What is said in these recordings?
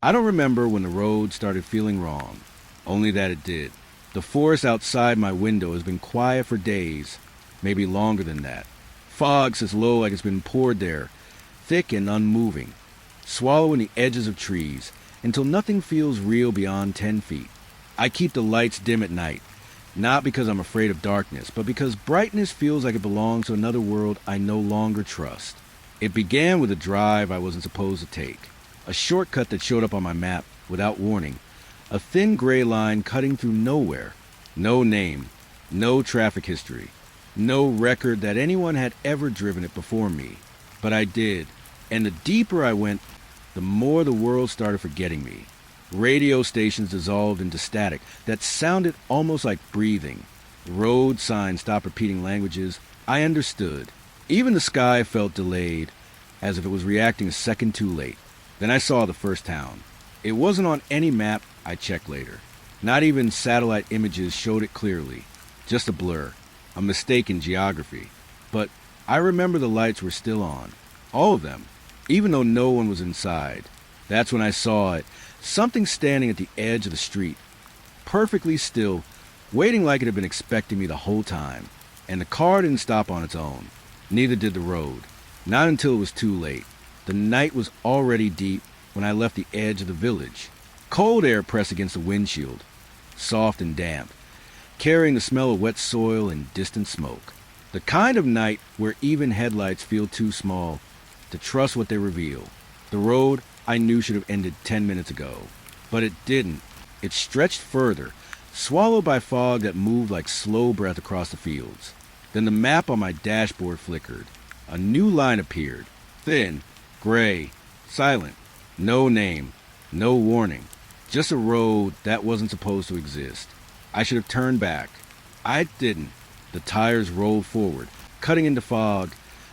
I don't remember when the road started feeling wrong, only that it did. The forest outside my window has been quiet for days, maybe longer than that. Fog sits low like it's been poured there, thick and unmoving, swallowing the edges of trees until nothing feels real beyond 10 feet. I keep the lights dim at night, not because I'm afraid of darkness, but because brightness feels like it belongs to another world I no longer trust. It began with a drive I wasn't supposed to take, a shortcut that showed up on my map without warning, a thin gray line cutting through nowhere, no name, no traffic history, no record that anyone had ever driven it before me. But I did, and the deeper I went, the more the world started forgetting me. Radio stations dissolved into static that sounded almost like breathing. Road signs stopped repeating languages I understood. Even the sky felt delayed, as if it was reacting a second too late. Then I saw the first town. It wasn't on any map I checked later. Not even satellite images showed it clearly. Just a blur, a mistake in geography. But I remember the lights were still on. All of them, even though no one was inside. That's when I saw it. Something standing at the edge of the street, perfectly still, waiting like it had been expecting me the whole time. And the car didn't stop on its own. Neither did the road. Not until it was too late. The night was already deep when I left the edge of the village. Cold air pressed against the windshield, soft and damp, carrying the smell of wet soil and distant smoke. The kind of night where even headlights feel too small to trust what they reveal. The road I knew should have ended 10 minutes ago, but it didn't. It stretched further, swallowed by fog that moved like slow breath across the fields. Then the map on my dashboard flickered. A new line appeared, thin, gray, silent, no name, no warning, just a road that wasn't supposed to exist. I should have turned back. I didn't. The tires rolled forward, cutting into fog,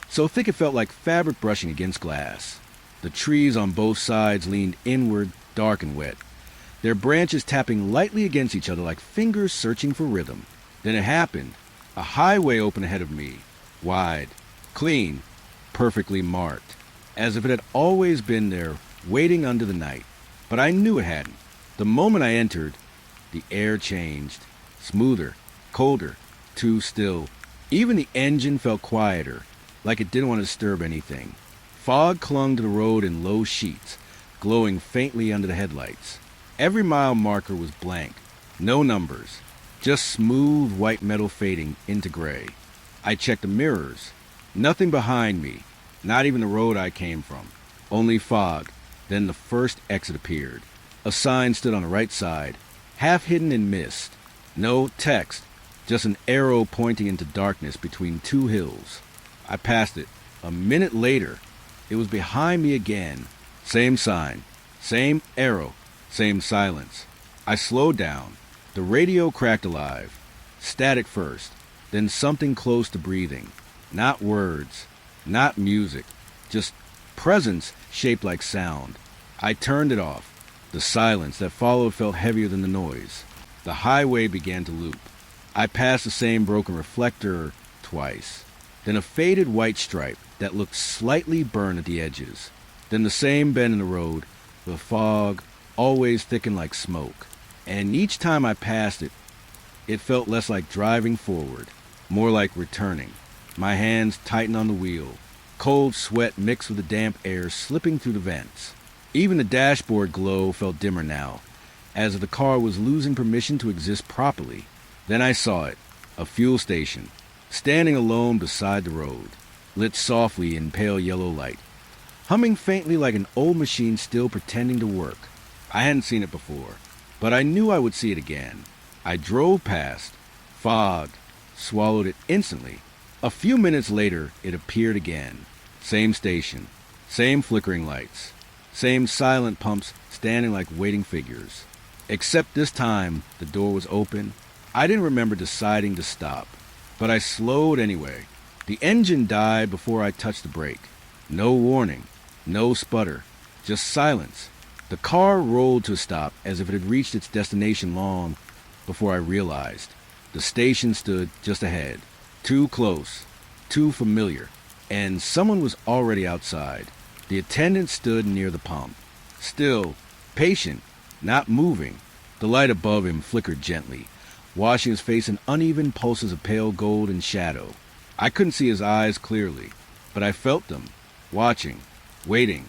so thick it felt like fabric brushing against glass. The trees on both sides leaned inward, dark and wet, their branches tapping lightly against each other like fingers searching for rhythm. Then it happened. A highway opened ahead of me, wide, clean, perfectly marked, as if it had always been there, waiting under the night. But I knew it hadn't. The moment I entered, the air changed, smoother, colder, too still. Even the engine felt quieter, like it didn't want to disturb anything. Fog clung to the road in low sheets, glowing faintly under the headlights. Every mile marker was blank, no numbers, just smooth white metal fading into gray. I checked the mirrors. Nothing behind me, not even the road I came from. Only fog. Then the first exit appeared. A sign stood on the right side, half hidden in mist. No text, just an arrow pointing into darkness between two hills. I passed it. A minute later, it was behind me again. Same sign, same arrow, same silence. I slowed down. The radio cracked alive. Static first, then something close to breathing. Not words, not music, just presence shaped like sound. I turned it off. The silence that followed felt heavier than the noise. The highway began to loop. I passed the same broken reflector twice. Then a faded white stripe that looked slightly burned at the edges. Then the same bend in the road, the fog always thickened like smoke. And each time I passed it, it felt less like driving forward, more like returning. My hands tightened on the wheel, cold sweat mixed with the damp air slipping through the vents. Even the dashboard glow felt dimmer now, as if the car was losing permission to exist properly. Then I saw it, a fuel station, standing alone beside the road, lit softly in pale yellow light, humming faintly like an old machine still pretending to work. I hadn't seen it before, but I knew I would see it again. I drove past. Fog swallowed it instantly. A few minutes later, it appeared again. Same station, same flickering lights, same silent pumps standing like waiting figures. Except this time, the door was open. I didn't remember deciding to stop, but I slowed anyway. The engine died before I touched the brake. No warning, no sputter, just silence. The car rolled to a stop as if it had reached its destination long before I realized. The station stood just ahead, too close, too familiar, and someone was already outside. The attendant stood near the pump, still, Patient, not moving. The light above him flickered gently, washing his face in uneven pulses of pale gold and shadow. I couldn't see his eyes clearly, but I felt them, watching, waiting.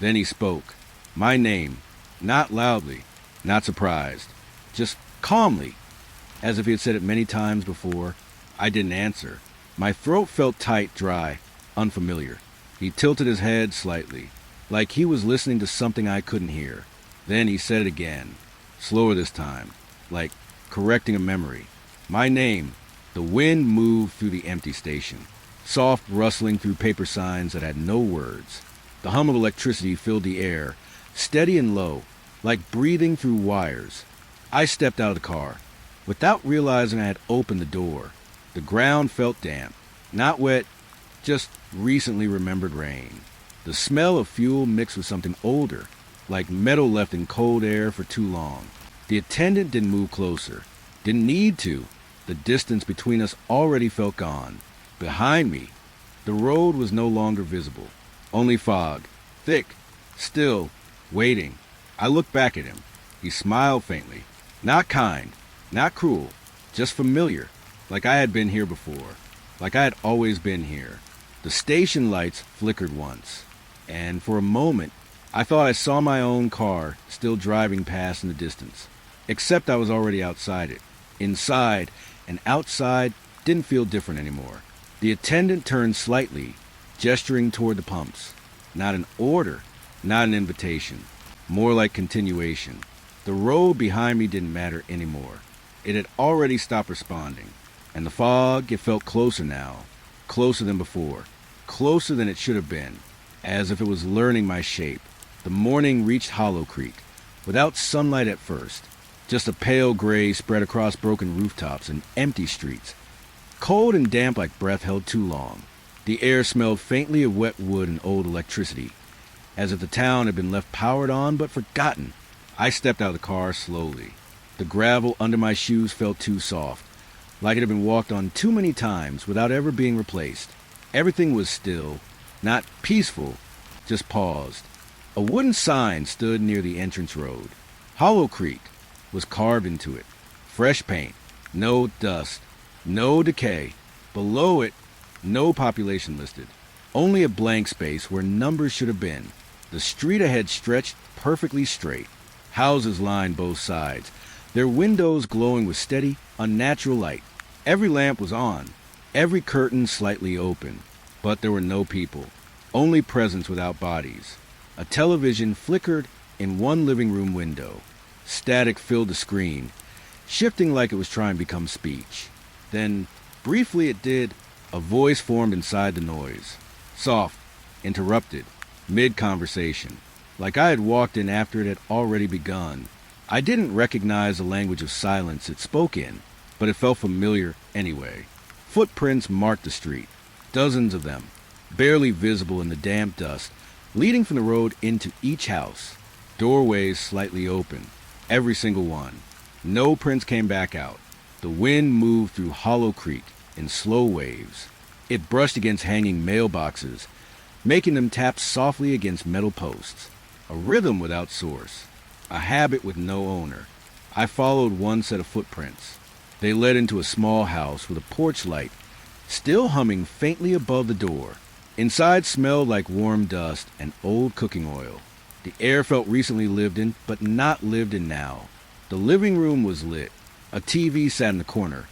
Then he spoke. My name, not loudly, not surprised, just calmly, as if he had said it many times before. I didn't answer. My throat felt tight, dry, unfamiliar. He tilted his head slightly, like he was listening to something I couldn't hear. Then he said it again, slower this time, like correcting a memory. My name. The wind moved through the empty station, soft rustling through paper signs that had no words. The hum of electricity filled the air, steady and low, like breathing through wires. I stepped out of the car. Without realizing I had opened the door, the ground felt damp, not wet, just recently remembered rain. The smell of fuel mixed with something older, like metal left in cold air for too long. The attendant didn't move closer. Didn't need to. The distance between us already felt gone. Behind me, the road was no longer visible. Only fog. Thick. Still. Waiting. I looked back at him. He smiled faintly. Not kind. Not cruel. Just familiar. Like I had been here before. Like I had always been here. The station lights flickered once. And for a moment, I thought I saw my own car still driving past in the distance. Except I was already outside it. Inside and outside didn't feel different anymore. The attendant turned slightly, gesturing toward the pumps. Not an order, not an invitation. More like continuation. The road behind me didn't matter anymore. It had already stopped responding. And the fog, it felt closer now. Closer than before. Closer than it should have been. As if it was learning my shape. The morning reached Hollow Creek, without sunlight at first. Just a pale gray spread across broken rooftops and empty streets. Cold and damp like breath held too long. The air smelled faintly of wet wood and old electricity, as if the town had been left powered on but forgotten. I stepped out of the car slowly. The gravel under my shoes felt too soft, like it had been walked on too many times without ever being replaced. Everything was still, not peaceful, just paused. A wooden sign stood near the entrance road. Hollow Creek was carved into it. Fresh paint, no dust, no decay. Below it, no population listed. Only a blank space where numbers should have been. The street ahead stretched perfectly straight. Houses lined both sides, their windows glowing with steady, unnatural light. Every lamp was on, every curtain slightly open. But there were no people, only presence without bodies. A television flickered in one living room window. Static filled the screen, shifting like it was trying to become speech. Then, briefly it did, a voice formed inside the noise. Soft, interrupted, mid-conversation, like I had walked in after it had already begun. I didn't recognize the language of silence it spoke in, but it felt familiar anyway. Footprints marked the street, dozens of them, barely visible in the damp dust, leading from the road into each house. Doorways slightly open, every single one. No prints came back out. The wind moved through Hollow Creek in slow waves. It brushed against hanging mailboxes, making them tap softly against metal posts. A rhythm without source. A habit with no owner. I followed one set of footprints. They led into a small house with a porch light, still humming faintly above the door. Inside smelled like warm dust and old cooking oil. The air felt recently lived in, but not lived in now. The living room was lit. A TV sat in the corner,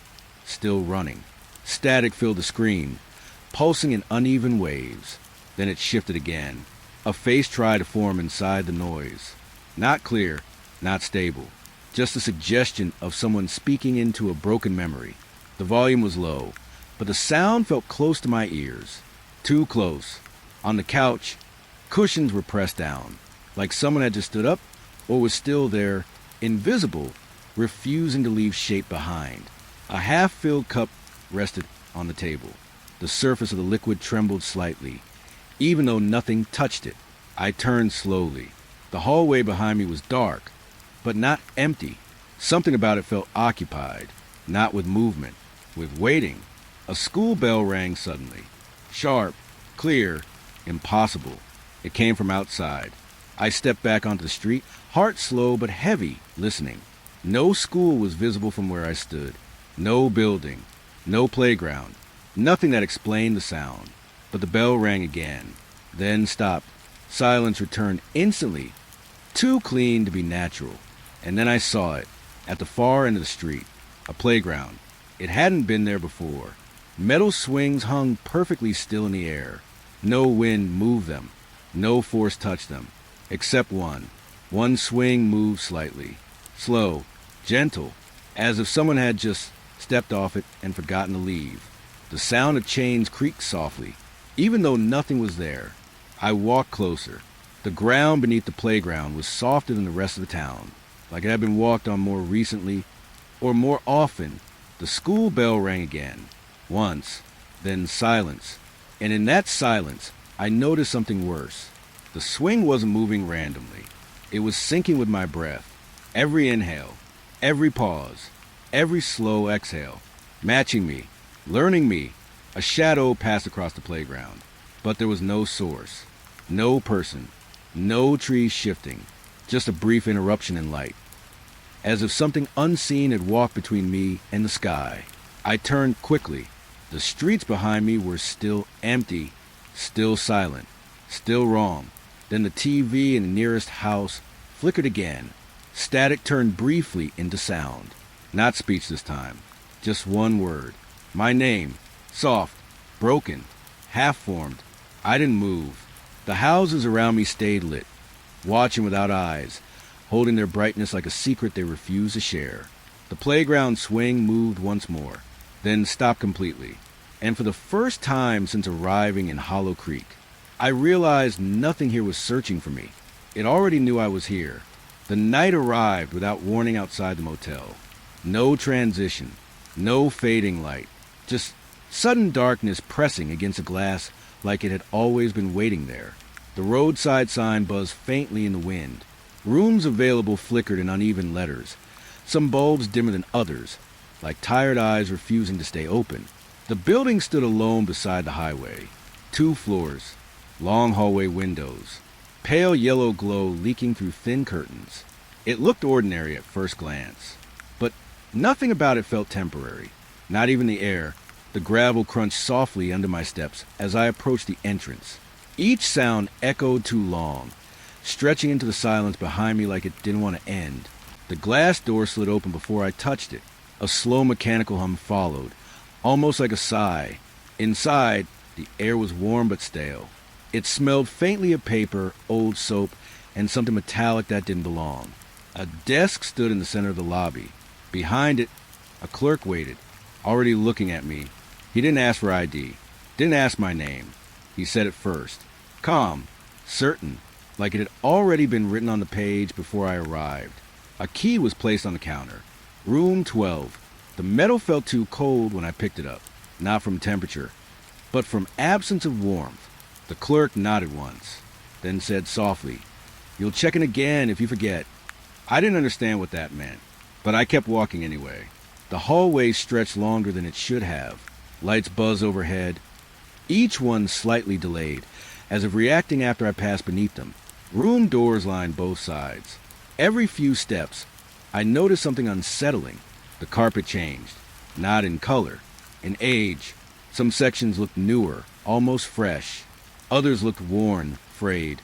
still running. Static filled the screen, pulsing in uneven waves. Then it shifted again. A face tried to form inside the noise. Not clear, not stable. Just a suggestion of someone speaking into a broken memory. The volume was low, but the sound felt close to my ears. Too close. On the couch, cushions were pressed down, like someone had just stood up or was still there, invisible, refusing to leave shape behind. A half-filled cup rested on the table. The surface of the liquid trembled slightly, even though nothing touched it. I turned slowly. The hallway behind me was dark, but not empty. Something about it felt occupied, not with movement, with waiting. A school bell rang suddenly. Sharp, clear, impossible. It came from outside. I stepped back onto the street, heart slow but heavy, listening. No school was visible from where I stood. No building. No playground. Nothing that explained the sound. But the bell rang again. Then stopped. Silence returned instantly. Too clean to be natural. And then I saw it. At the far end of the street. A playground. It hadn't been there before. Metal swings hung perfectly still in the air. No wind moved them. No force touched them. Except one. One swing moved slightly. Slow. Gentle. As if someone had just stepped off it and forgotten to leave. The sound of chains creaked softly. Even though nothing was there. I walked closer. The ground beneath the playground was softer than the rest of the town. Like it had been walked on more recently. Or more often. The school bell rang again. Once. Then silence. And in that silence, I noticed something worse. The swing wasn't moving randomly. It was syncing with my breath. Every inhale, every pause, every slow exhale, matching me, learning me. A shadow passed across the playground. But there was no source, no person, no trees shifting, just a brief interruption in light. As if something unseen had walked between me and the sky. I turned quickly. The streets behind me were still empty, still silent, still wrong. Then the TV in the nearest house flickered again. Static turned briefly into sound. Not speech this time. Just one word. My name. Soft. Broken. Half-formed. I didn't move. The houses around me stayed lit. Watching without eyes. Holding their brightness like a secret they refused to share. The playground swing moved once more. Then stopped completely. And for the first time since arriving in Hollow Creek, I realized nothing here was searching for me. It already knew I was here. The night arrived without warning outside the motel. No transition, no fading light, just sudden darkness pressing against a glass like it had always been waiting there. The roadside sign buzzed faintly in the wind. Rooms available flickered in uneven letters, some bulbs dimmer than others, like tired eyes refusing to stay open. The building stood alone beside the highway. 2 floors, long hallway windows, pale yellow glow leaking through thin curtains. It looked ordinary at first glance, but nothing about it felt temporary, not even the air. The gravel crunched softly under my steps as I approached the entrance. Each sound echoed too long, stretching into the silence behind me like it didn't want to end. The glass door slid open before I touched it. A slow mechanical hum followed, almost like a sigh. Inside, the air was warm but stale. It smelled faintly of paper, old soap, and something metallic that didn't belong. A desk stood in the center of the lobby. Behind it, a clerk waited, already looking at me. He didn't ask for ID, didn't ask my name. He said it first. Calm, certain, like it had already been written on the page before I arrived. A key was placed on the counter. Room 12. The metal felt too cold when I picked it up, not from temperature, but from absence of warmth. The clerk nodded once, then said softly, "You'll check in again if you forget." I didn't understand what that meant, but I kept walking anyway. The hallway stretched longer than it should have. Lights buzzed overhead, each one slightly delayed, as if reacting after I passed beneath them. Room doors lined both sides. Every few steps, I noticed something unsettling. The carpet changed, not in color, in age. Some sections looked newer, almost fresh. Others looked worn, frayed,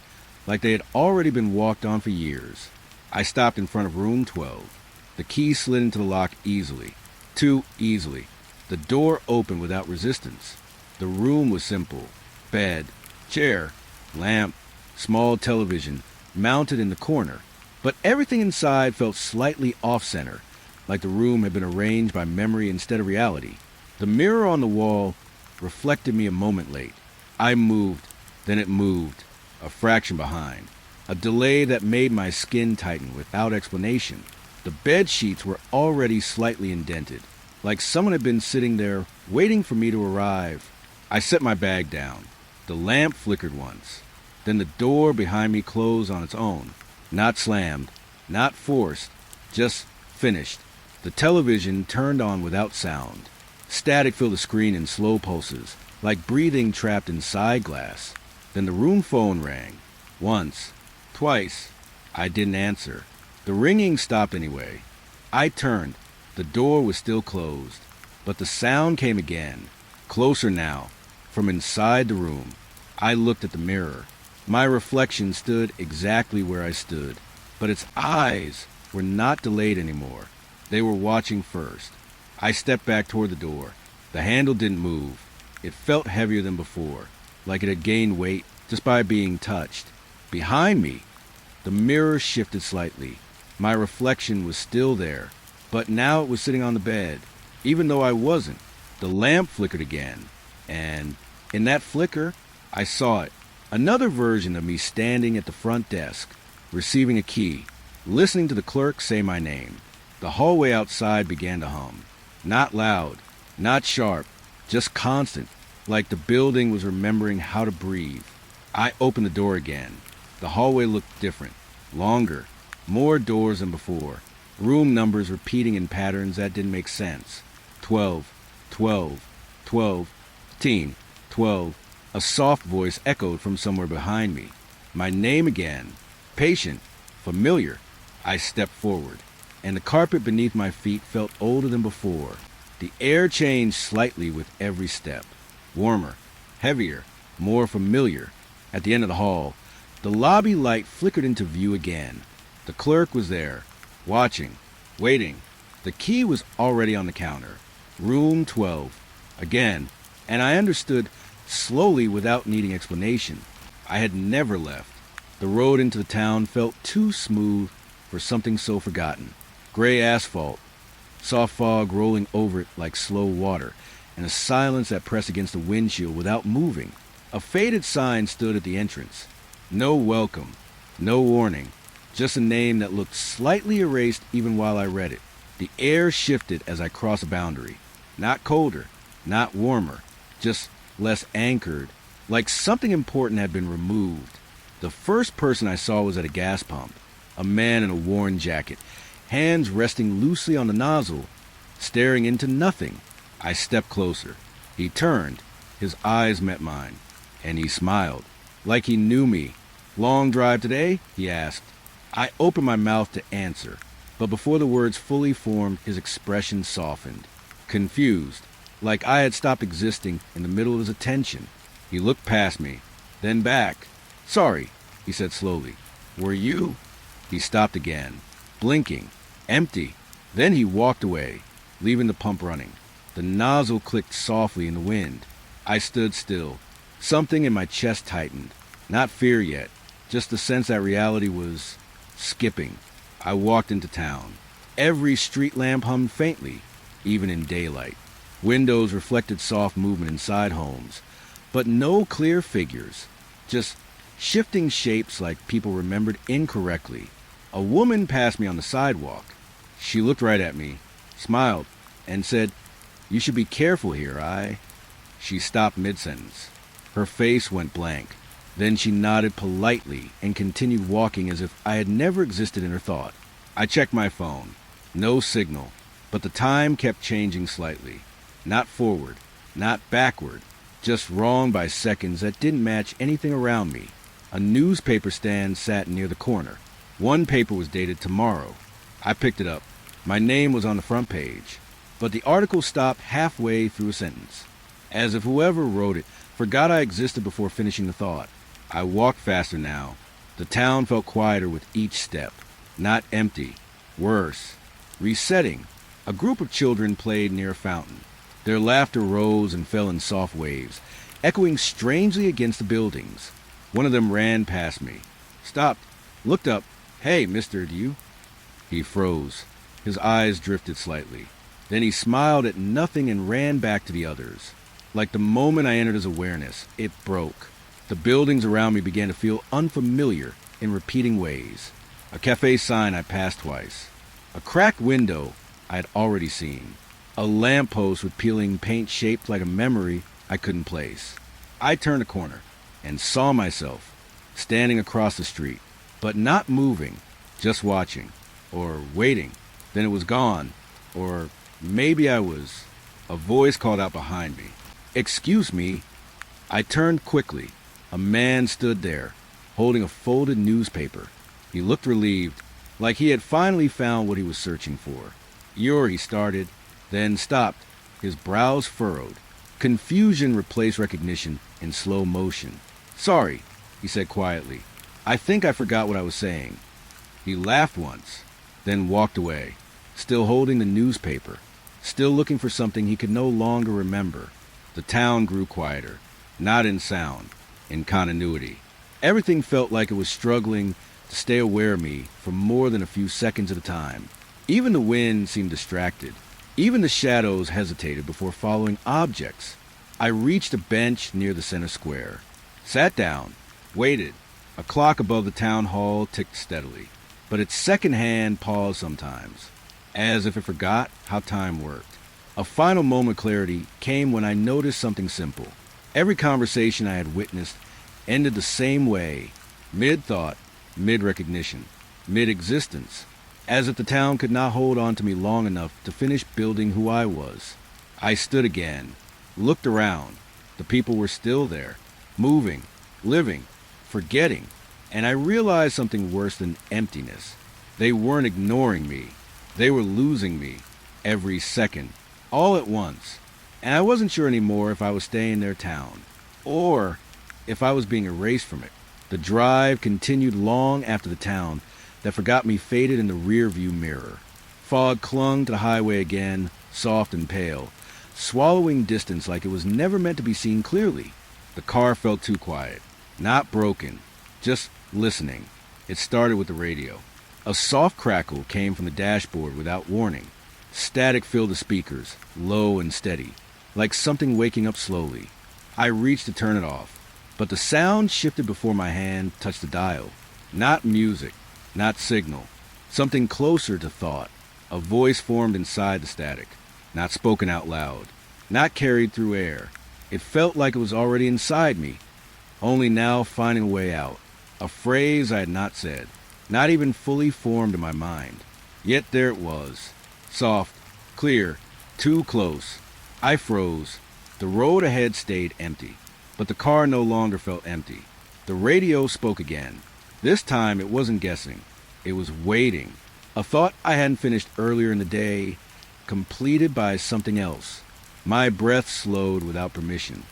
like they had already been walked on for years. I stopped in front of room 12. The key slid into the lock easily. Too easily. The door opened without resistance. The room was simple. Bed, chair, lamp, small television, mounted in the corner. But everything inside felt slightly off-center, like the room had been arranged by memory instead of reality. The mirror on the wall reflected me a moment late. I moved, then it moved, a fraction behind. A delay that made my skin tighten without explanation. The bed sheets were already slightly indented, like someone had been sitting there waiting for me to arrive. I set my bag down. The lamp flickered once. Then the door behind me closed on its own. Not slammed, not forced, just finished. The television turned on without sound. Static filled the screen in slow pulses, like breathing trapped inside glass. Then the room phone rang. Once, Twice. I didn't answer. The ringing stopped anyway. I turned. The door was still closed. But the sound came again, closer now, from inside the room. I looked at the mirror. My reflection stood exactly where I stood, but its eyes were not delayed anymore. They were watching first. I stepped back toward the door. The handle didn't move. It felt heavier than before, like it had gained weight just by being touched. Behind me, the mirror shifted slightly. My reflection was still there, but now it was sitting on the bed. Even though I wasn't, the lamp flickered again, and in that flicker, I saw it. Another version of me standing at the front desk, receiving a key, listening to the clerk say my name. The hallway outside began to hum. Not loud, not sharp, just constant, like the building was remembering how to breathe. I opened the door again. The hallway looked different, longer, more doors than before, room numbers repeating in patterns that didn't make sense. 12, 12, 12, 15, 12. A soft voice echoed from somewhere behind me. My name again. Patient. Familiar. I stepped forward, and the carpet beneath my feet felt older than before. The air changed slightly with every step. Warmer, heavier, more familiar. At the end of the hall, the lobby light flickered into view again. The clerk was there, watching, waiting. The key was already on the counter. Room 12. Again, and I understood slowly without needing explanation. I had never left. The road into the town felt too smooth for something so forgotten. Gray asphalt, soft fog rolling over it like slow water, and a silence that pressed against the windshield without moving. A faded sign stood at the entrance. No welcome, no warning, just a name that looked slightly erased even while I read it. The air shifted as I crossed a boundary. Not colder, not warmer, just less anchored, like something important had been removed. The first person I saw was at a gas pump, a man in a worn jacket, hands resting loosely on the nozzle, staring into nothing. I stepped closer. He turned. His eyes met mine, and he smiled, like he knew me. "Long drive today?" he asked. I opened my mouth to answer, but before the words fully formed, his expression softened. Confused, like I had stopped existing in the middle of his attention. He looked past me, then back. "Sorry," he said slowly. "Were you?" He stopped again, blinking, empty. Then he walked away, leaving the pump running. The nozzle clicked softly in the wind. I stood still. Something in my chest tightened. Not fear yet, just the sense that reality was skipping. I walked into town. Every street lamp hummed faintly, even in daylight. Windows reflected soft movement inside homes, but no clear figures, just shifting shapes like people remembered incorrectly. A woman passed me on the sidewalk. She looked right at me, smiled, and said, "You should be careful here, She stopped mid-sentence. Her face went blank. Then she nodded politely and continued walking as if I had never existed in her thought. I checked my phone. No signal, but the time kept changing slightly. Not forward, not backward, just wrong by seconds that didn't match anything around me. A newspaper stand sat near the corner. One paper was dated tomorrow. I picked it up. My name was on the front page, but the article stopped halfway through a sentence, as if whoever wrote it forgot I existed before finishing the thought. I walked faster now. The town felt quieter with each step. Not empty. Worse. Resetting. A group of children played near a fountain. Their laughter rose and fell in soft waves, echoing strangely against the buildings. One of them ran past me, stopped, looked up. "Hey, mister, do you?" He froze. His eyes drifted slightly. Then he smiled at nothing and ran back to the others. Like the moment I entered his awareness, it broke. The buildings around me began to feel unfamiliar in repeating ways. A cafe sign I passed twice. A cracked window I had already seen. A lamppost with peeling paint shaped like a memory I couldn't place. I turned a corner and saw myself standing across the street, but not moving, just watching, or waiting. Then it was gone, or maybe I was. A voice called out behind me. "Excuse me." I turned quickly. A man stood there, holding a folded newspaper. He looked relieved, like he had finally found what he was searching for. "You're," he started, then stopped, his brows furrowed. Confusion replaced recognition in slow motion. "Sorry," he said quietly. "I think I forgot what I was saying." He laughed once, then walked away, still holding the newspaper, still looking for something he could no longer remember. The town grew quieter, not in sound, in continuity. Everything felt like it was struggling to stay aware of me for more than a few seconds at a time. Even the wind seemed distracted. Even the shadows hesitated before following objects. I reached a bench near the center square, sat down, waited. A clock above the town hall ticked steadily, but its second hand paused sometimes, as if it forgot how time worked. A final moment of clarity came when I noticed something simple. Every conversation I had witnessed ended the same way, mid-thought, mid-recognition, mid-existence, as if the town could not hold on to me long enough to finish building who I was. I stood again, looked around. The people were still there, moving, living, forgetting, and I realized something worse than emptiness. They weren't ignoring me. They were losing me, every second, all at once. And I wasn't sure anymore if I was staying in their town, or if I was being erased from it. The drive continued long after the town that forgot me faded in the rear-view mirror. Fog clung to the highway again, soft and pale, swallowing distance like it was never meant to be seen clearly. The car felt too quiet, not broken, just listening. It started with the radio. A soft crackle came from the dashboard without warning. Static filled the speakers, low and steady, like something waking up slowly. I reached to turn it off, but the sound shifted before my hand touched the dial. Not music, not signal, something closer to thought. A voice formed inside the static, not spoken out loud, not carried through air. It felt like it was already inside me, only now finding a way out. A phrase I had not said, not even fully formed in my mind. Yet there it was. Soft, clear, too close. I froze. The road ahead stayed empty, but the car no longer felt empty. The radio spoke again. This time it wasn't guessing. It was waiting. A thought I hadn't finished earlier in the day, completed by something else. My breath slowed without permission.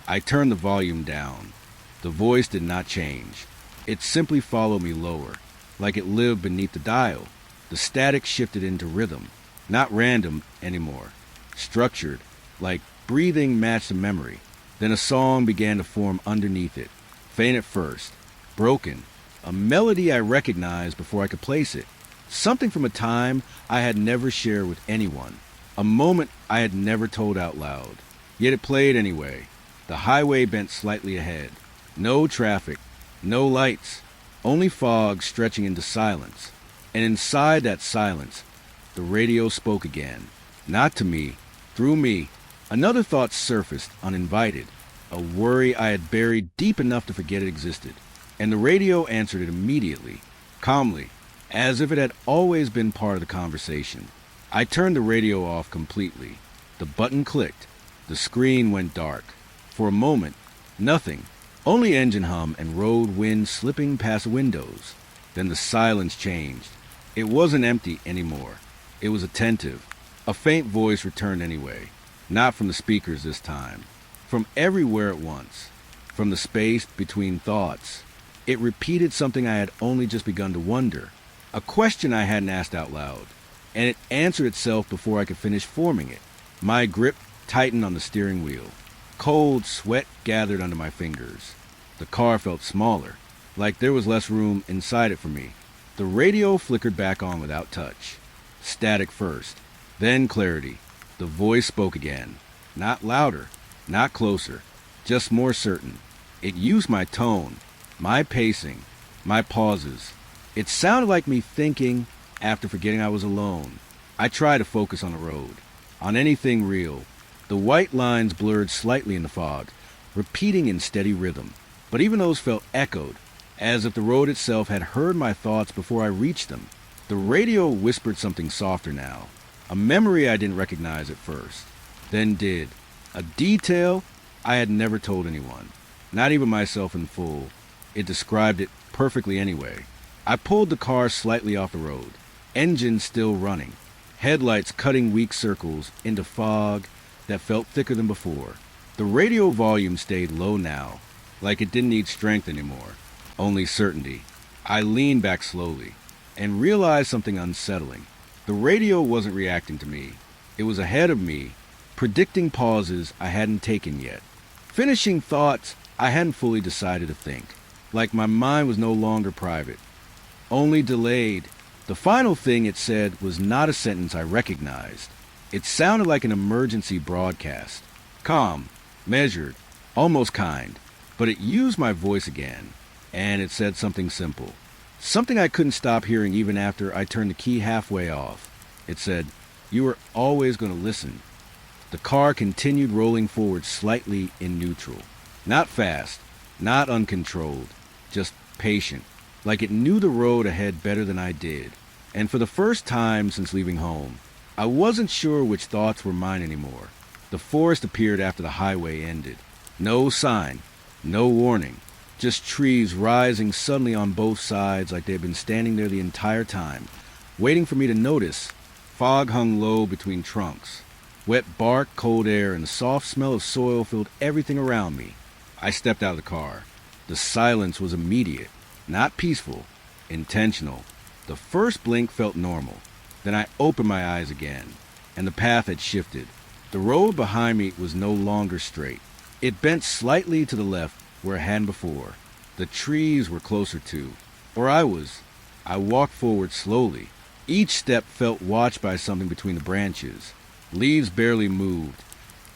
I turned the volume down. The voice did not change. It simply followed me lower, like it lived beneath the dial. The static shifted into rhythm. Not random anymore. Structured, like breathing matched a memory. Then a song began to form underneath it. Faint at first. Broken. A melody I recognized before I could place it. Something from a time I had never shared with anyone. A moment I had never told out loud. Yet it played anyway. The highway bent slightly ahead. No traffic. No lights. Only fog stretching into silence. And inside that silence, the radio spoke again. Not to me. Through me. Another thought surfaced, uninvited. A worry I had buried deep enough to forget it existed. And the radio answered it immediately, calmly, as if it had always been part of the conversation. I turned the radio off completely. The button clicked. The screen went dark. For a moment, nothing. Only engine hum and road wind slipping past windows. Then the silence changed. It wasn't empty anymore. It was attentive. A faint voice returned anyway. Not from the speakers this time. From everywhere at once. From the space between thoughts. It repeated something I had only just begun to wonder. A question I hadn't asked out loud. And it answered itself before I could finish forming it. My grip tightened on the steering wheel. Cold sweat gathered under my fingers. The car felt smaller, like there was less room inside it for me. The radio flickered back on without touch. Static first, then clarity. The voice spoke again. Not louder, not closer, just more certain. It used my tone, my pacing, my pauses. It sounded like me thinking after forgetting I was alone. I tried to focus on the road, on anything real. The white lines blurred slightly in the fog, repeating in steady rhythm. But even those felt echoed, as if the road itself had heard my thoughts before I reached them. The radio whispered something softer now, a memory I didn't recognize at first, then did. A detail I had never told anyone, not even myself in full. It described it perfectly anyway. I pulled the car slightly off the road, engine still running, headlights cutting weak circles into fog that felt thicker than before. The radio volume stayed low now, like it didn't need strength anymore, only certainty. I leaned back slowly and realized something unsettling. The radio wasn't reacting to me. It was ahead of me, predicting pauses I hadn't taken yet, finishing thoughts I hadn't fully decided to think, like my mind was no longer private, only delayed. The final thing it said was not a sentence I recognized. It sounded like an emergency broadcast. Calm, measured, almost kind. But it used my voice again, and it said something simple. Something I couldn't stop hearing even after I turned the key halfway off. It said, "You were always going to listen." The car continued rolling forward slightly in neutral. Not fast, not uncontrolled, just patient, like it knew the road ahead better than I did. And for the first time since leaving home, I wasn't sure which thoughts were mine anymore. The forest appeared after the highway ended. No sign, no warning, just trees rising suddenly on both sides like they had been standing there the entire time, waiting for me to notice. Fog hung low between trunks. Wet bark, cold air, and the soft smell of soil filled everything around me. I stepped out of the car. The silence was immediate, not peaceful, intentional. The first blink felt normal. Then I opened my eyes again, and the path had shifted. The road behind me was no longer straight. It bent slightly to the left where it hadn't before. The trees were closer to, or I was. I walked forward slowly. Each step felt watched by something between the branches. Leaves barely moved,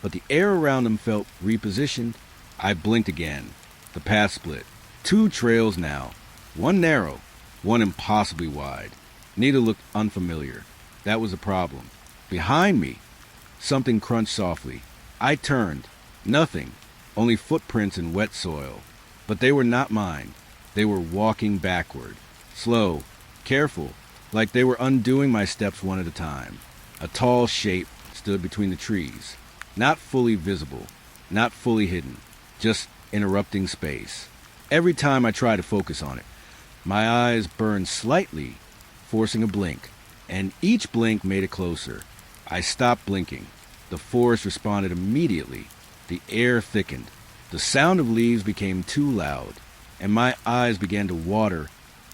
but the air around them felt repositioned. I blinked again. The path split. Two trails now. One narrow, one impossibly wide. Neither looked unfamiliar. That was the problem. Behind me, something crunched softly. I turned. Nothing. Only footprints in wet soil. But they were not mine. They were walking backward. Slow, careful, like they were undoing my steps one at a time. A tall shape stood between the trees. Not fully visible. Not fully hidden. Just interrupting space. Every time I tried to focus on it, my eyes burned slightly, forcing a blink, and each blink made it closer. I stopped blinking. The forest responded immediately. The air thickened. The sound of leaves became too loud, and my eyes began to water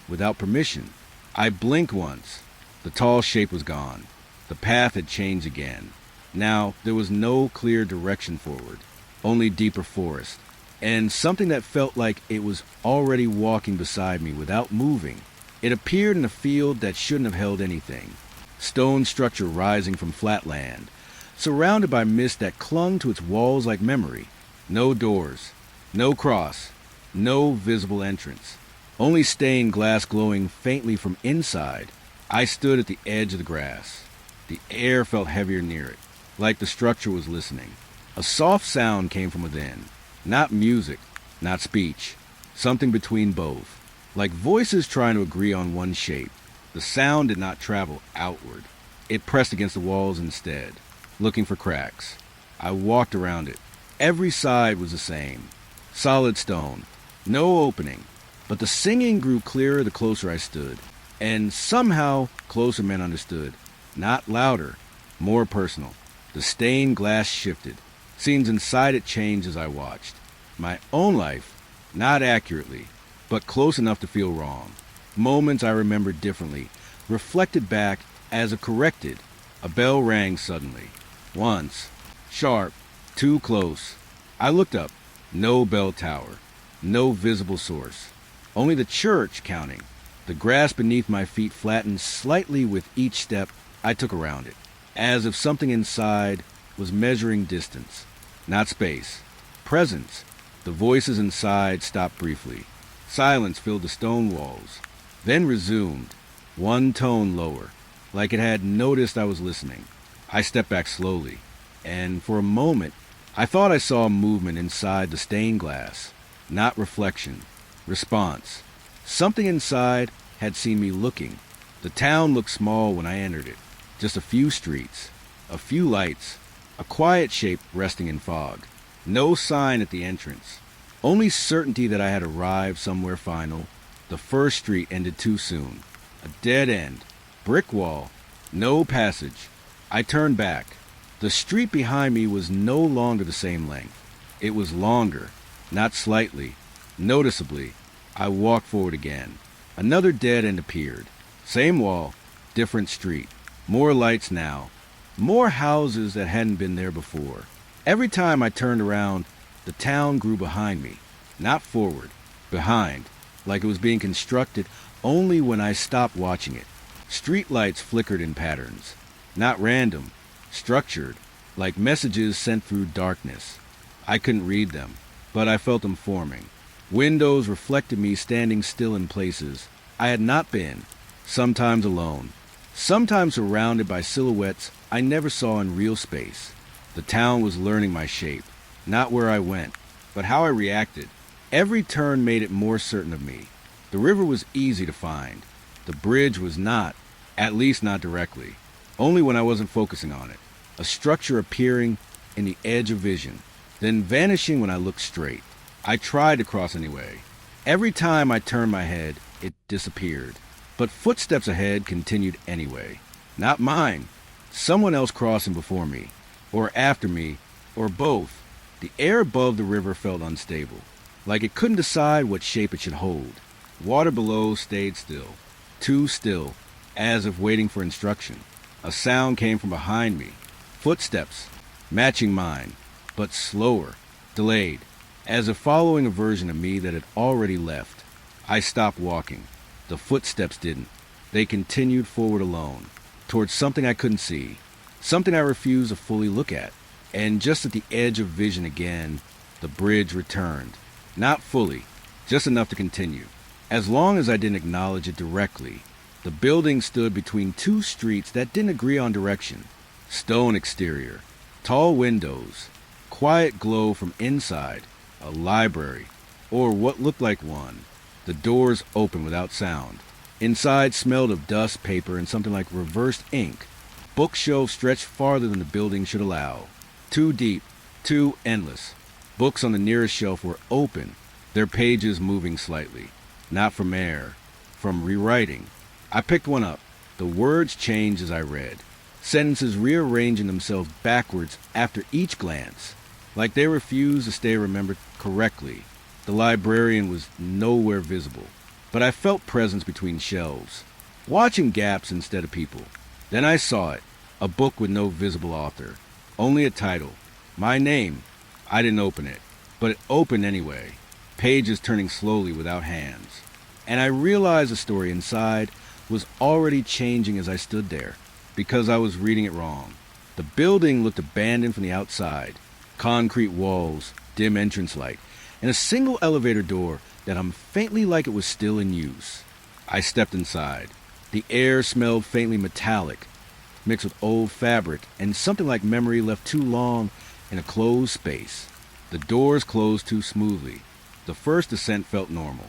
without permission. I blinked once. The tall shape was gone. The path had changed again. Now there was no clear direction forward, only deeper forest, and something that felt like it was already walking beside me without moving. It appeared in a field that shouldn't have held anything. Stone structure rising from flat land, surrounded by mist that clung to its walls like memory. No doors, no cross, no visible entrance. Only stained glass glowing faintly from inside. I stood at the edge of the grass. The air felt heavier near it, like the structure was listening. A soft sound came from within. Not music, not speech. Something between both. Like voices trying to agree on one shape. The sound did not travel outward. It pressed against the walls instead, looking for cracks. I walked around it. Every side was the same. Solid stone. No opening. But the singing grew clearer the closer I stood. And somehow, closer men understood. Not louder, more personal. The stained glass shifted. Scenes inside it changed as I watched. My own life, not accurately, but close enough to feel wrong. Moments I remembered differently, reflected back as if corrected. A bell rang suddenly. Once. Sharp. Too close. I looked up. No bell tower. No visible source. Only the church counting. The grass beneath my feet flattened slightly with each step I took around it, as if something inside was measuring distance, not space. Presence. The voices inside stopped briefly. Silence filled the stone walls, then resumed, one tone lower, like it had noticed I was listening. I stepped back slowly, and for a moment, I thought I saw movement inside the stained glass, not reflection, response. Something inside had seen me looking. The town looked small when I entered it. Just a few streets, a few lights, a quiet shape resting in fog. No sign at the entrance. Only certainty that I had arrived somewhere final. The first street ended too soon. A dead end. Brick wall. No passage. I turned back. The street behind me was no longer the same length. It was longer, not slightly, noticeably. I walked forward again. Another dead end appeared. Same wall, different street. More lights now. More houses that hadn't been there before. Every time I turned around, the town grew behind me. Not forward, behind, like it was being constructed only when I stopped watching it. Street lights flickered in patterns. Not random, structured, like messages sent through darkness. I couldn't read them, but I felt them forming. Windows reflected me standing still in places I had not been, sometimes alone, sometimes surrounded by silhouettes I never saw in real space. The town was learning my shape, not where I went, but how I reacted. Every turn made it more certain of me. The river was easy to find. The bridge was not, at least not directly, only when I wasn't focusing on it. A structure appearing in the edge of vision, then vanishing when I looked straight. I tried to cross anyway. Every time I turned my head, it disappeared. But footsteps ahead continued anyway. Not mine. Someone else crossing before me, or after me, or both. The air above the river felt unstable, like it couldn't decide what shape it should hold. Water below stayed still, too still, as if waiting for instruction. A sound came from behind me. Footsteps, matching mine, but slower, delayed, as if following a version of me that had already left. I stopped walking. The footsteps didn't. They continued forward alone, towards something I couldn't see, something I refused to fully look at. And just at the edge of vision again, the bridge returned. Not fully, just enough to continue. As long as I didn't acknowledge it directly, the building stood between two streets that didn't agree on direction. Stone exterior, tall windows, quiet glow from inside, a library, or what looked like one. The doors opened without sound. Inside smelled of dust, paper, and something like reversed ink. Bookshelves stretched farther than the building should allow. Too deep, too endless. Books on the nearest shelf were open, their pages moving slightly. Not from air, from rewriting. I picked one up. The words changed as I read. Sentences rearranging themselves backwards after each glance, like they refused to stay remembered correctly. The librarian was nowhere visible, but I felt presence between shelves, watching gaps instead of people. Then I saw it, a book with no visible author, only a title. My name. I didn't open it, but it opened anyway, pages turning slowly without hands. And I realized the story inside was already changing as I stood there, because I was reading it wrong. The building looked abandoned from the outside, concrete walls, dim entrance light, and a single elevator door that hummed faintly like it was still in use. I stepped inside. The air smelled faintly metallic, mixed with old fabric and something like memory left too long in a closed space. The doors closed too smoothly. The first descent felt normal.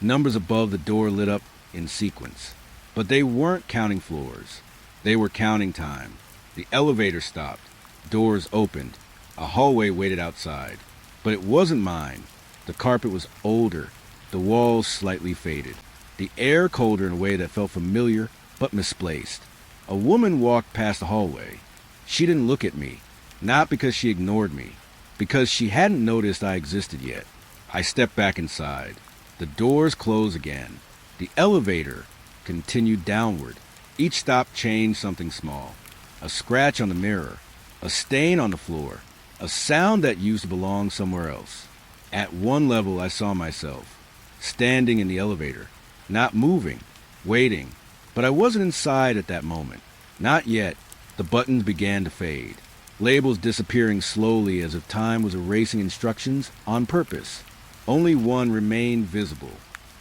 Numbers above the door lit up in sequence. But they weren't counting floors. They were counting time. The elevator stopped. Doors opened. A hallway waited outside. But it wasn't mine. The carpet was older. The walls slightly faded. The air colder in a way that felt familiar but misplaced. A woman walked past the hallway. She didn't look at me. Not because she ignored me. Because she hadn't noticed I existed yet. I stepped back inside. The doors closed again. The elevator continued downward. Each stop changed something small. A scratch on the mirror. A stain on the floor. A sound that used to belong somewhere else. At one level I saw myself, standing in the elevator, not moving, waiting. But I wasn't inside at that moment. Not yet. The buttons began to fade. Labels disappearing slowly as if time was erasing instructions on purpose. Only one remained visible.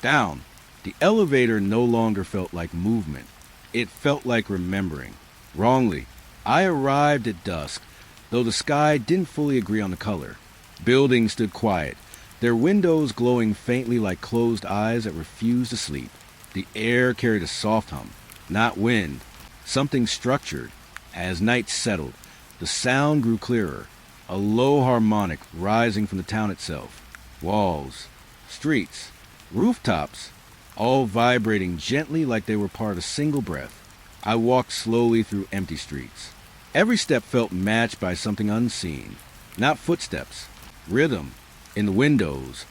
Down. The elevator no longer felt like movement. It felt like remembering. Wrongly. I arrived at dusk, though the sky didn't fully agree on the color. Buildings stood quiet, their windows glowing faintly like closed eyes that refused to sleep. The air carried a soft hum, not wind, something structured. As night settled, the sound grew clearer, a low harmonic rising from the town itself. Walls, streets, rooftops, all vibrating gently like they were part of a single breath. I walked slowly through empty streets. Every step felt matched by something unseen. Not footsteps, rhythm. In the windows,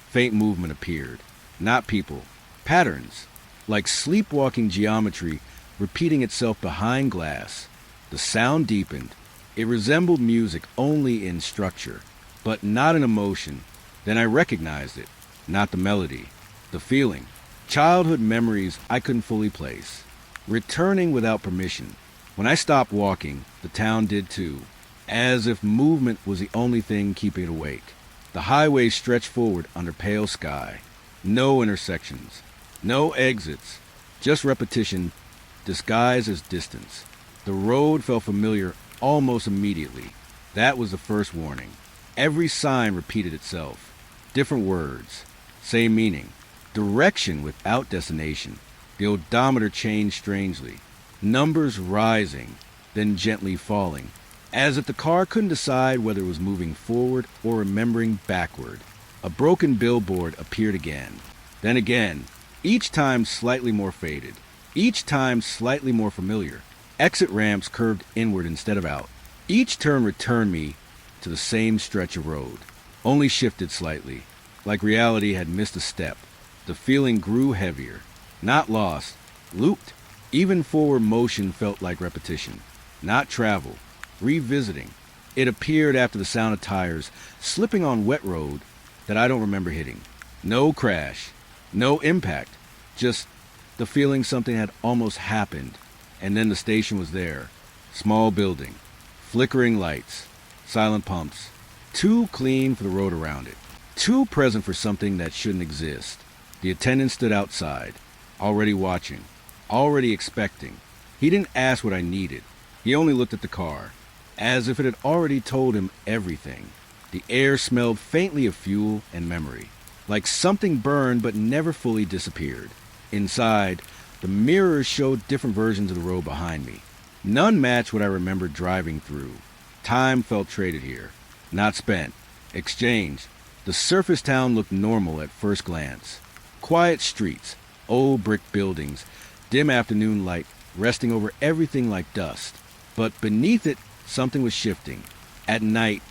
faint movement appeared. Not people, patterns, like sleepwalking geometry repeating itself behind glass. The sound deepened. It resembled music only in structure, but not in emotion. Then I recognized it. Not the melody, the feeling. Childhood memories I couldn't fully place. Returning without permission. When I stopped walking, the town did too, as if movement was the only thing keeping it awake. The highway stretched forward under pale sky. No intersections, no exits, just repetition disguised as distance. The road felt familiar almost immediately. That was the first warning. Every sign repeated itself. Different words, same meaning. Direction without destination. The odometer changed strangely. Numbers rising, then gently falling, as if the car couldn't decide whether it was moving forward or remembering backward. A broken billboard appeared again, then again, each time slightly more faded, each time slightly more familiar. Exit ramps curved inward instead of out. Each turn returned me to the same stretch of road, only shifted slightly, like reality had missed a step. The feeling grew heavier, not lost, looped. Even forward motion felt like repetition, not travel, revisiting. It appeared after the sound of tires slipping on wet road that I don't remember hitting. No crash, no impact, just the feeling something had almost happened, and then the station was there. Small building, flickering lights, silent pumps, too clean for the road around it, too present for something that shouldn't exist. The attendant stood outside, already watching, already expecting. He didn't ask what I needed. He only looked at the car, as if it had already told him everything. The air smelled faintly of fuel and memory, like something burned but never fully disappeared. Inside, the mirrors showed different versions of the road behind me. None matched what I remembered driving through. Time felt traded here, not spent, exchanged. The surface town looked normal at first glance. Quiet streets, old brick buildings, dim afternoon light resting over everything like dust. But beneath it, something was shifting. At night,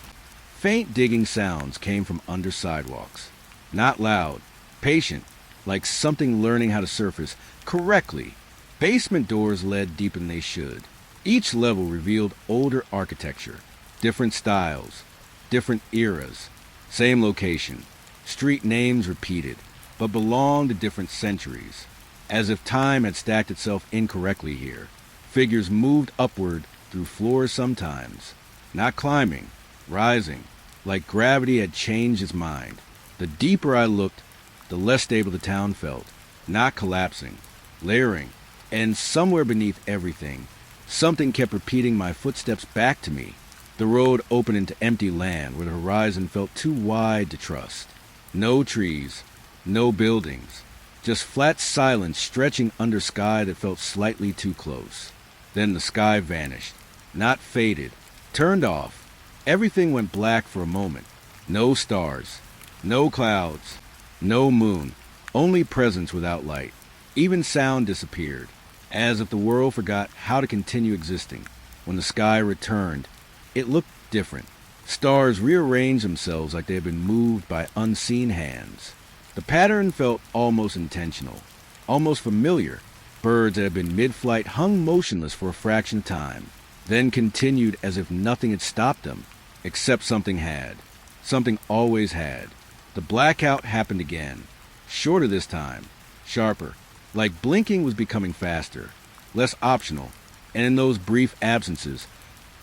faint digging sounds came from under sidewalks. Not loud, patient, like something learning how to surface correctly. Basement doors led deeper than they should. Each level revealed older architecture, different styles, different eras. Same location, street names repeated, but belonged to different centuries. As if time had stacked itself incorrectly here. Figures moved upward through floors sometimes, not climbing, rising, like gravity had changed its mind. The deeper I looked, the less stable the town felt, not collapsing, layering, and somewhere beneath everything, something kept repeating my footsteps back to me. The road opened into empty land where the horizon felt too wide to trust. No trees, no buildings, just flat silence stretching under sky that felt slightly too close. Then the sky vanished, not faded, turned off. Everything went black for a moment. No stars, no clouds, no moon, only presence without light. Even sound disappeared, as if the world forgot how to continue existing. When the sky returned, it looked different. Stars rearranged themselves like they had been moved by unseen hands. The pattern felt almost intentional, almost familiar. Birds that had been mid-flight hung motionless for a fraction of time, then continued as if nothing had stopped them, except something had. Something always had. The blackout happened again, shorter this time, sharper, like blinking was becoming faster, less optional, and in those brief absences,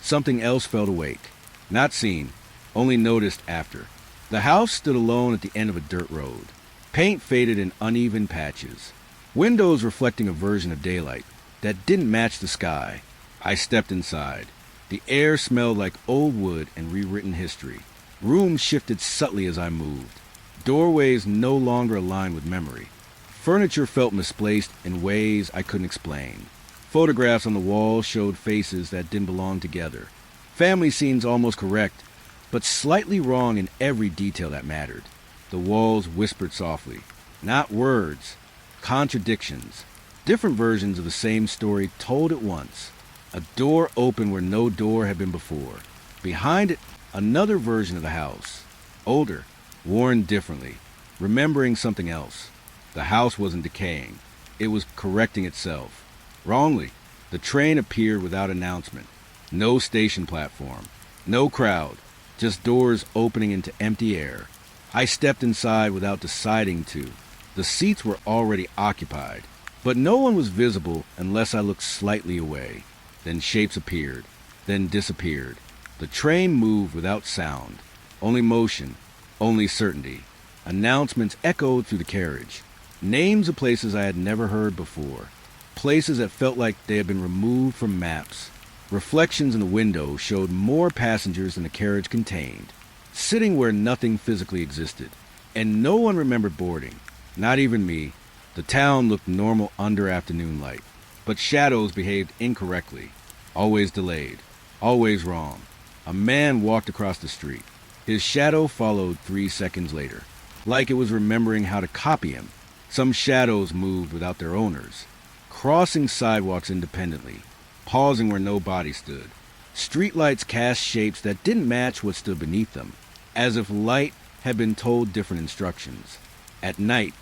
something else felt awake. Not seen, only noticed after. The house stood alone at the end of a dirt road. Paint faded in uneven patches. Windows reflecting a version of daylight that didn't match the sky. I stepped inside. The air smelled like old wood and rewritten history. Rooms shifted subtly as I moved. Doorways no longer aligned with memory. Furniture felt misplaced in ways I couldn't explain. Photographs on the walls showed faces that didn't belong together. Family scenes almost correct, but slightly wrong in every detail that mattered. The walls whispered softly. Not words. Contradictions. Different versions of the same story told at once. A door open where no door had been before. Behind it, another version of the house. Older, worn differently, remembering something else. The house wasn't decaying. It was correcting itself. Wrongly, the train appeared without announcement. No station platform. No crowd. Just doors opening into empty air. I stepped inside without deciding to. The seats were already occupied, but no one was visible unless I looked slightly away. Then shapes appeared, then disappeared. The train moved without sound. Only motion, only certainty. Announcements echoed through the carriage. Names of places I had never heard before. Places that felt like they had been removed from maps. Reflections in the window showed more passengers than the carriage contained, sitting where nothing physically existed. And no one remembered boarding. Not even me. The town looked normal under afternoon light. But shadows behaved incorrectly. Always delayed. Always wrong. A man walked across the street. His shadow followed 3 seconds later, like it was remembering how to copy him. Some shadows moved without their owners, crossing sidewalks independently, pausing where no body stood. Streetlights cast shapes that didn't match what stood beneath them, as if light had been told different instructions. At night,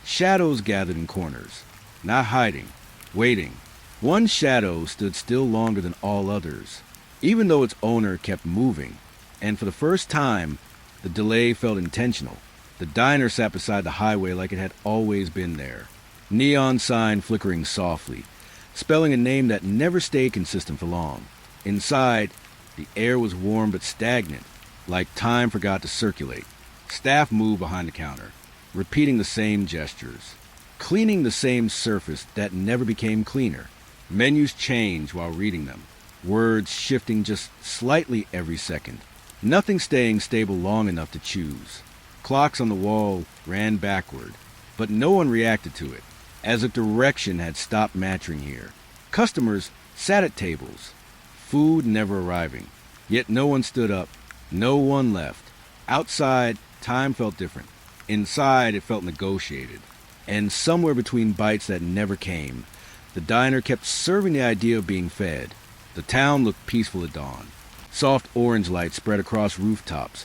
shadows gathered in corners, not hiding, waiting. One shadow stood still longer than all others, even though its owner kept moving. And for the first time, the delay felt intentional. The diner sat beside the highway like it had always been there. Neon sign flickering softly, spelling a name that never stayed consistent for long. Inside, the air was warm but stagnant, like time forgot to circulate. Staff moved behind the counter, repeating the same gestures, cleaning the same surface that never became cleaner. Menus changed while reading them, words shifting just slightly every second. Nothing staying stable long enough to choose. Clocks on the wall ran backward, but no one reacted to it, as if direction had stopped matching here. Customers sat at tables, food never arriving, yet no one stood up, no one left. Outside, time felt different. Inside, it felt negotiated. And somewhere between bites that never came, the diner kept serving the idea of being fed. The town looked peaceful at dawn. Soft orange light spread across rooftops,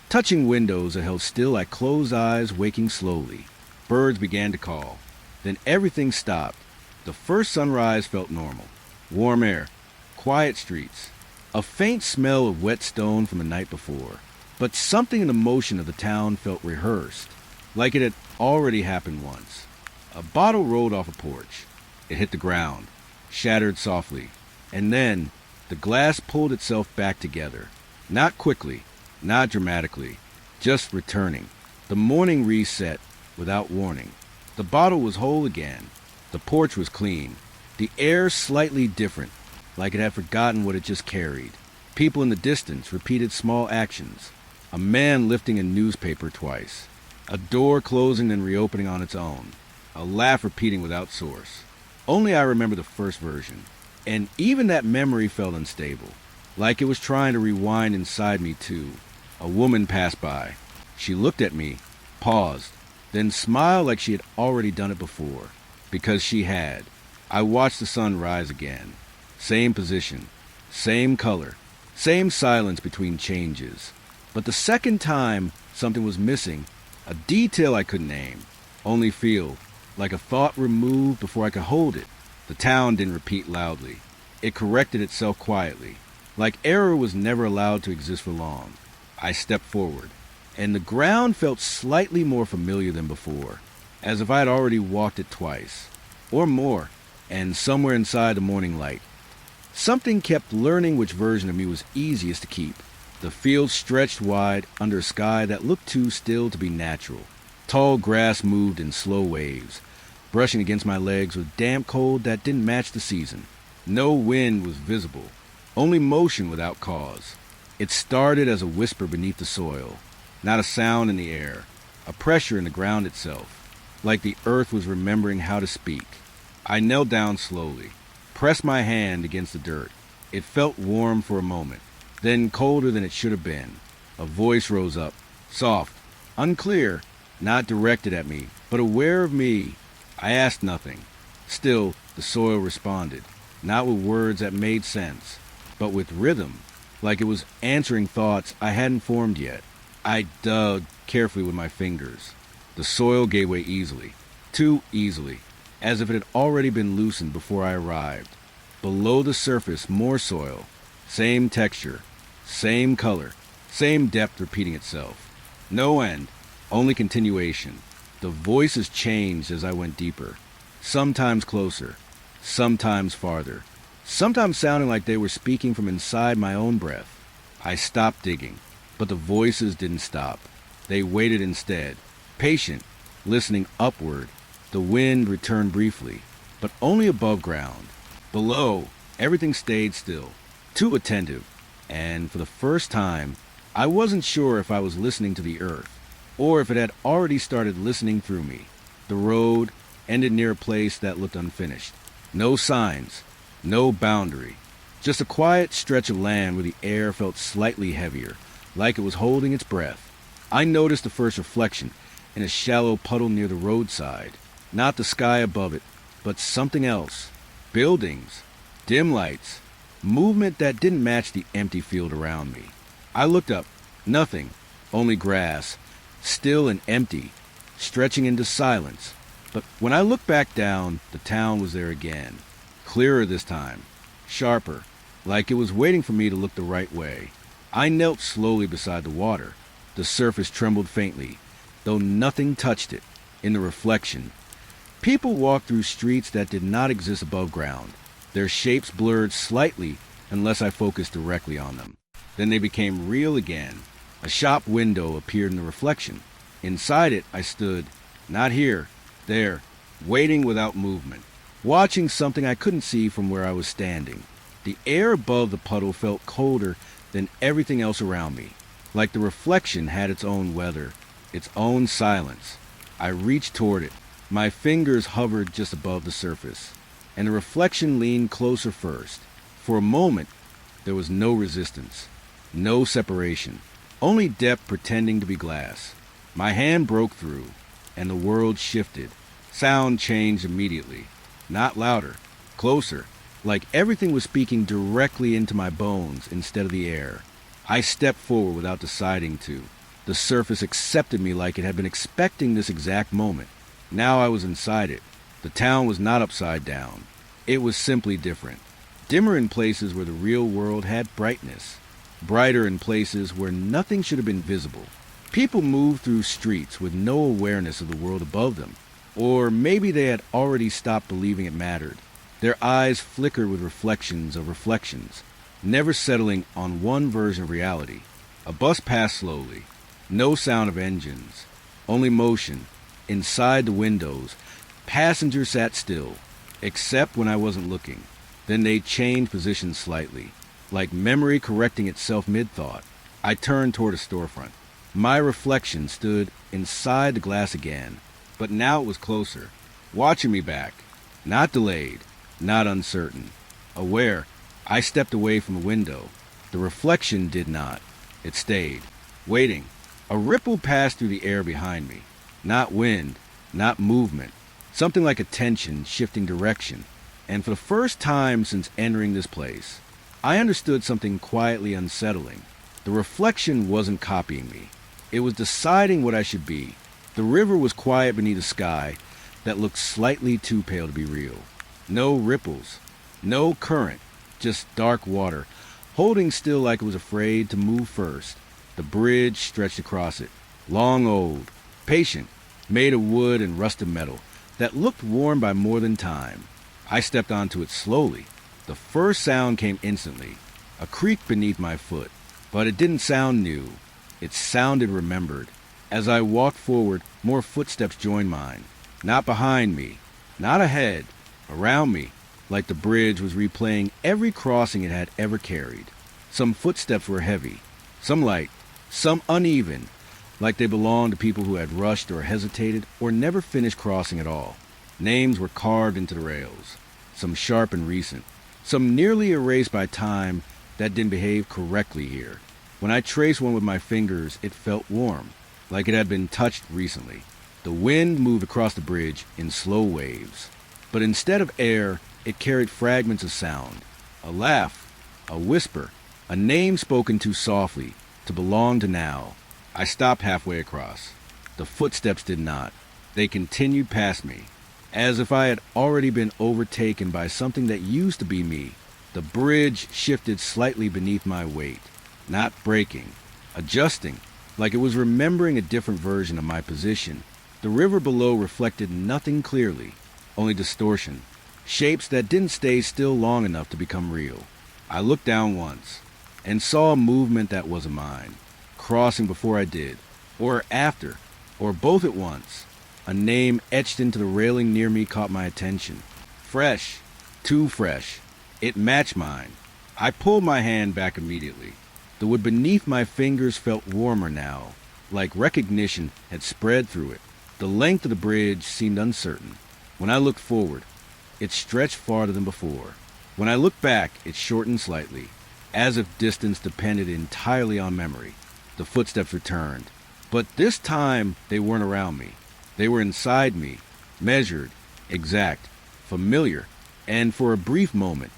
touching windows that held still like closed eyes waking slowly. Birds began to call. Then everything stopped. The first sunrise felt normal. Warm air, quiet streets, a faint smell of wet stone from the night before. But something in the motion of the town felt rehearsed, like it had already happened once. A bottle rolled off a porch. It hit the ground, shattered softly, and then the glass pulled itself back together. Not quickly, not dramatically, just returning. The morning reset without warning. The bottle was whole again. The porch was clean. The air slightly different, like it had forgotten what it just carried. People in the distance repeated small actions. A man lifting a newspaper twice. A door closing and reopening on its own. A laugh repeating without source. Only I remember the first version. And even that memory felt unstable, like it was trying to rewind inside me too. A woman passed by. She looked at me, paused, then smiled like she had already done it before. Because she had. I watched the sun rise again. Same position, same color, same silence between changes. But the second time, something was missing. A detail I couldn't name, only feel, like a thought removed before I could hold it. The town didn't repeat loudly. It corrected itself quietly, like error was never allowed to exist for long. I stepped forward, and the ground felt slightly more familiar than before, as if I had already walked it twice, or more, and somewhere inside the morning light. Something kept learning which version of me was easiest to keep. The field stretched wide under a sky that looked too still to be natural. Tall grass moved in slow waves, brushing against my legs with damp cold that didn't match the season. No wind was visible, only motion without cause. It started as a whisper beneath the soil, not a sound in the air, a pressure in the ground itself, like the earth was remembering how to speak. I knelt down slowly, pressed my hand against the dirt. It felt warm for a moment, then colder than it should have been. A voice rose up, soft, unclear, not directed at me, but aware of me. I asked nothing. Still, the soil responded, not with words that made sense, but with rhythm, like it was answering thoughts I hadn't formed yet. I dug carefully with my fingers. The soil gave way easily, too easily, as if it had already been loosened before I arrived. Below the surface, more soil, same texture, same color, same depth repeating itself. No end, only continuation. The voices changed as I went deeper, sometimes closer, sometimes farther, sometimes sounding like they were speaking from inside my own breath. I stopped digging, but the voices didn't stop. They waited instead, patient, listening upward. The wind returned briefly, but only above ground. Below, everything stayed still, too attentive, and for the first time, I wasn't sure if I was listening to the earth, or if it had already started listening through me. The road ended near a place that looked unfinished. No signs, no boundary, just a quiet stretch of land where the air felt slightly heavier, like it was holding its breath. I noticed the first reflection in a shallow puddle near the roadside. Not the sky above it, but something else. Buildings, dim lights, movement that didn't match the empty field around me. I looked up. Nothing, only grass, still and empty, stretching into silence. But when I looked back down, the town was there again. Clearer this time, sharper, like it was waiting for me to look the right way. I knelt slowly beside the water. The surface trembled faintly, though nothing touched it. In the reflection, people walked through streets that did not exist above ground. Their shapes blurred slightly unless I focused directly on them. Then they became real again. A shop window appeared in the reflection. Inside it, I stood, not here, there, waiting without movement, watching something I couldn't see from where I was standing. The air above the puddle felt colder than everything else around me, like the reflection had its own weather, its own silence. I reached toward it. My fingers hovered just above the surface, and the reflection leaned closer first. For a moment, there was no resistance, no separation, only depth pretending to be glass. My hand broke through, and the world shifted. Sound changed immediately, not louder, closer, like everything was speaking directly into my bones instead of the air. I stepped forward without deciding to. The surface accepted me like it had been expecting this exact moment. Now I was inside it. The town was not upside down. It was simply different. Dimmer in places where the real world had brightness. Brighter in places where nothing should have been visible. People moved through streets with no awareness of the world above them. Or maybe they had already stopped believing it mattered. Their eyes flickered with reflections of reflections, never settling on one version of reality. A bus passed slowly. No sound of engines. Only motion. Inside the windows, passengers sat still, except when I wasn't looking. Then they changed positions slightly, like memory correcting itself mid-thought. I turned toward a storefront. My reflection stood inside the glass again, but now it was closer, watching me back. Not delayed, not uncertain. Aware, I stepped away from the window. The reflection did not. It stayed, waiting. A ripple passed through the air behind me. Not wind, not movement. Something like a tension shifting direction. And for the first time since entering this place, I understood something quietly unsettling. The reflection wasn't copying me. It was deciding what I should be. The river was quiet beneath a sky that looked slightly too pale to be real. No ripples, no current, just dark water, holding still like it was afraid to move first. The bridge stretched across it, long old, patient, made of wood and rusted metal, that looked worn by more than time. I stepped onto it slowly. The first sound came instantly, a creak beneath my foot, but it didn't sound new. It sounded remembered. As I walked forward, more footsteps joined mine. Not behind me, not ahead, around me, like the bridge was replaying every crossing it had ever carried. Some footsteps were heavy, some light, some uneven, like they belonged to people who had rushed or hesitated or never finished crossing at all. Names were carved into the rails, some sharp and recent, some nearly erased by time that didn't behave correctly here. When I traced one with my fingers, it felt warm, like it had been touched recently. The wind moved across the bridge in slow waves, but instead of air, it carried fragments of sound. A laugh, a whisper, a name spoken too softly to belong to now. I stopped halfway across. The footsteps did not. They continued past me, as if I had already been overtaken by something that used to be me. The bridge shifted slightly beneath my weight, not breaking, adjusting, like it was remembering a different version of my position. The river below reflected nothing clearly, only distortion, shapes that didn't stay still long enough to become real. I looked down once, and saw a movement that wasn't mine, crossing before I did, or after, or both at once. A name etched into the railing near me caught my attention. Fresh, too fresh. It matched mine. I pulled my hand back immediately. The wood beneath my fingers felt warmer now, like recognition had spread through it. The length of the bridge seemed uncertain. When I looked forward, it stretched farther than before. When I looked back, it shortened slightly, as if distance depended entirely on memory. The footsteps returned, but this time they weren't around me. They were inside me, measured, exact, familiar, and for a brief moment,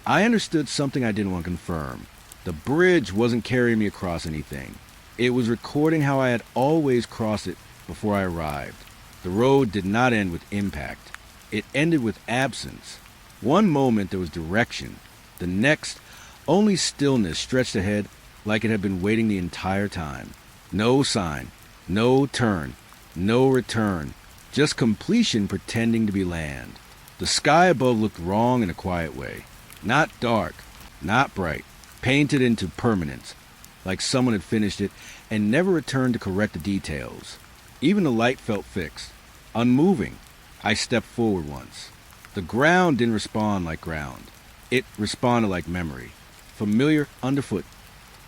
I understood something I didn't want to confirm. The bridge wasn't carrying me across anything. It was recording how I had always crossed it before I arrived. The road did not end with impact. It ended with absence. One moment there was direction. The next, only stillness stretched ahead like it had been waiting the entire time. No sign, no turn, no return, just completion pretending to be land. The sky above looked wrong in a quiet way. Not dark, not bright, painted into permanence, like someone had finished it and never returned to correct the details. Even the light felt fixed, unmoving. I stepped forward once. The ground didn't respond like ground. It responded like memory, familiar underfoot,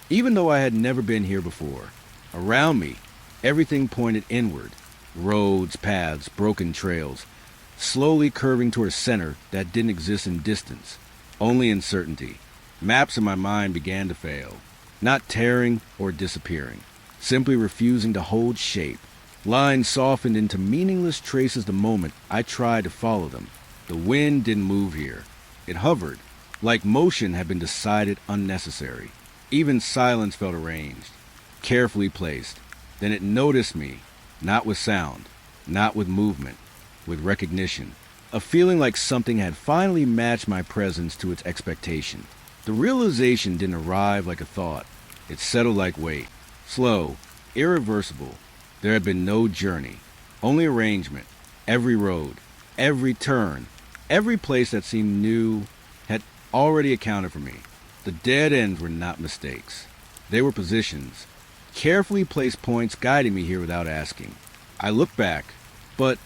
even though I had never been here before. Around me, everything pointed inward. Roads, paths, broken trails, slowly curving toward a center that didn't exist in distance, only in certainty. Maps in my mind began to fail, not tearing or disappearing, simply refusing to hold shape. Lines softened into meaningless traces the moment I tried to follow them. The wind didn't move here. It hovered, like motion had been decided unnecessary. Even silence felt arranged, carefully placed. Then it noticed me, not with sound, not with movement, with recognition. A feeling like something had finally matched my presence to its expectation. The realization didn't arrive like a thought. It settled like weight, slow, irreversible. There had been no journey, only arrangement. Every road, every turn, every place that seemed new had already accounted for me. The dead ends were not mistakes. They were positions, carefully placed points guiding me here without asking. I looked back, but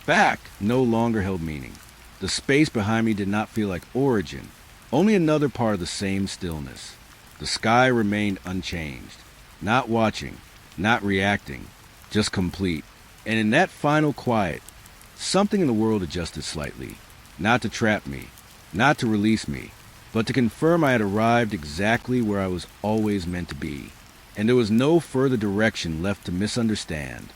back no longer held meaning. The space behind me did not feel like origin, only another part of the same stillness. The sky remained unchanged, not watching, not reacting, just complete. And in that final quiet, something in the world adjusted slightly, not to trap me, not to release me, but to confirm I had arrived exactly where I was always meant to be. And there was no further direction left to misunderstand.